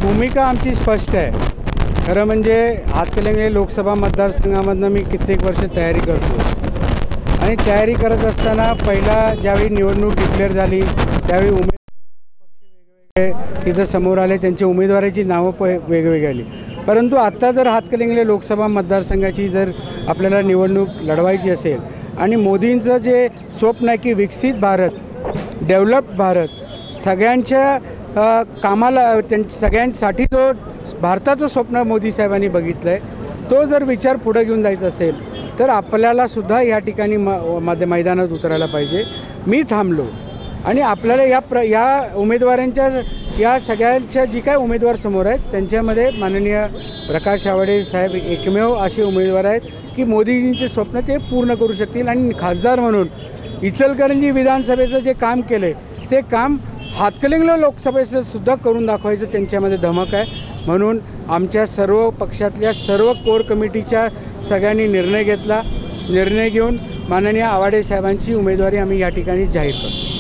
भूमिका आमची स्पष्ट आहे। खरं म्हणजे हातकणंगले लोकसभा मतदारसंघामधनं मी कित्येक वर्ष तयारी करतो आणि तयारी करत असताना पहिला ज्यावेळी निवडणूक डिक्लेअर झाली त्यावेळी वेगवेगळे तिथं समोर आले, त्यांची उमेदवाराची नावं वेगवेगळी आली। परंतु आत्ता जर हातकणंगले लोकसभा मतदारसंघाची जर आपल्याला निवडणूक लढवायची असेल आणि मोदींचं जे स्वप्न आहे की विकसित भारत, डेव्हलप भारत, सगळ्यांच्या कामाला सगळ्यांसाठी जो भारताचं स्वप्न मोदी साहेबांनी बघितलं आहे, तो जर विचार पुढे घेऊन जायचा असेल तर आपल्याला सुद्धा या ठिकाणी मैदानात उतरायला पाहिजे। मी थांबलो आणि आपल्याला या उमेदवारांच्या या सगळ्यांच्या जी काय उमेदवार समोर आहेत त्यांच्यामध्ये माननीय प्रकाश आवाडे साहेब एकमेव असे उमेदवार आहेत की मोदीजींचे स्वप्न ते पूर्ण करू शकतील आणि खासदार म्हणून इचलकरंजी विधानसभेचं जे काम केले ते काम हातकणंगले लोकसभेचं सुद्धा करून दाखवायचं त्यांच्यामध्ये धमक आहे। म्हणून आमच्या सर्व पक्षातल्या सर्व कोर कमिटीच्या सगळ्यांनी निर्णय घेऊन माननीय आवाडे साहेबांची उमेदवारी आम्ही या ठिकाणी जाहीर करतो।